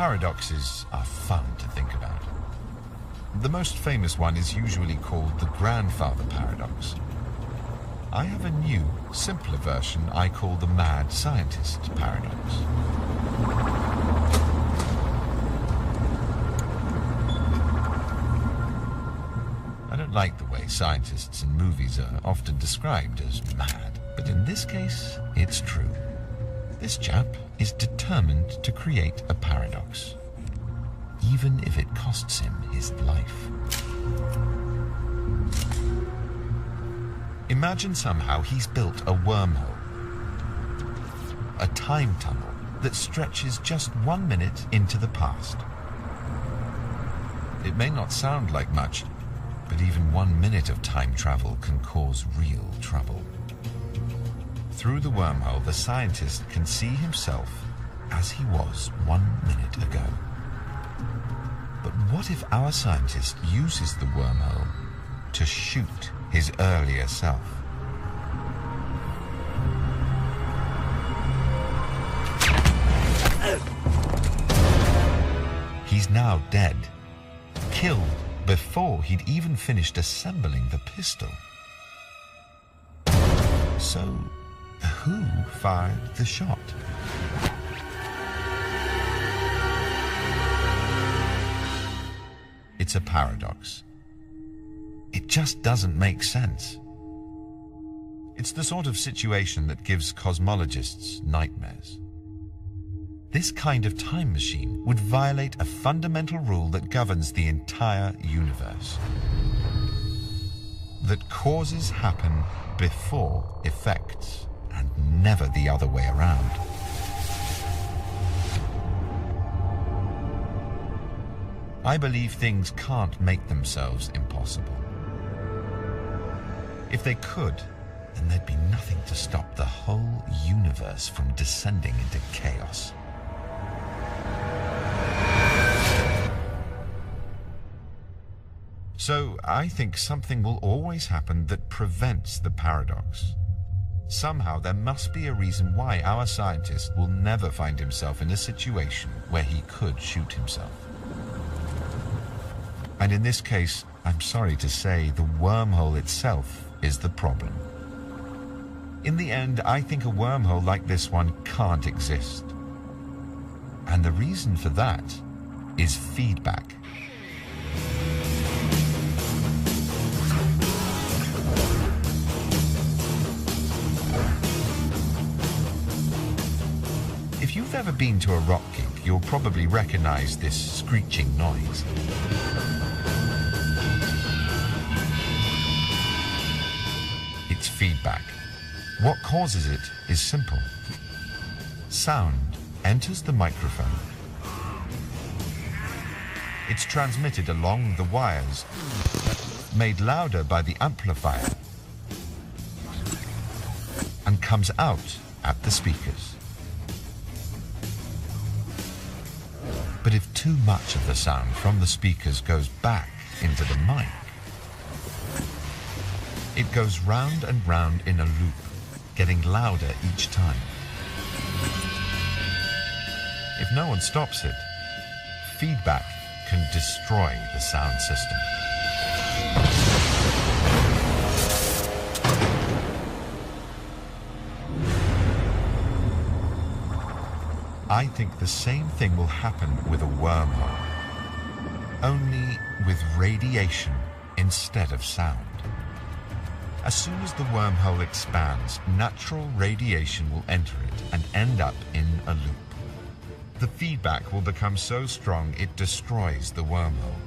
Paradoxes are fun to think about. The most famous one is usually called the grandfather paradox. I have a new, simpler version I call the mad scientist paradox. I don't like the way scientists in movies are often described as mad, but in this case, it's true. This chap is determined to create a paradox, even if it costs him his life. Imagine somehow he's built a wormhole, a time tunnel that stretches just 1 minute into the past. It may not sound like much, but even 1 minute of time travel can cause real trouble. Through the wormhole, the scientist can see himself as he was 1 minute ago. But what if our scientist uses the wormhole to shoot his earlier self? He's now dead, killed before he'd even finished assembling the pistol. So, who fired the shot? It's a paradox. It just doesn't make sense. It's the sort of situation that gives cosmologists nightmares. This kind of time machine would violate a fundamental rule that governs the entire universe. That causes happen before effects, and never the other way around. I believe things can't make themselves impossible. If they could, then there'd be nothing to stop the whole universe from descending into chaos. So I think something will always happen that prevents the paradox. Somehow there must be a reason why our scientist will never find himself in a situation where he could shoot himself. And in this case, I'm sorry to say, the wormhole itself is the problem. In the end, I think a wormhole like this one can't exist. And the reason for that is feedback. If you've ever been to a rock gig, you'll probably recognize this screeching noise. It's feedback. What causes it is simple. Sound enters the microphone. It's transmitted along the wires, made louder by the amplifier, and comes out at the speakers. But if too much of the sound from the speakers goes back into the mic, it goes round and round in a loop, getting louder each time. If no one stops it, feedback can destroy the sound system. I think the same thing will happen with a wormhole, only with radiation instead of sound. As soon as the wormhole expands, natural radiation will enter it and end up in a loop. The feedback will become so strong it destroys the wormhole.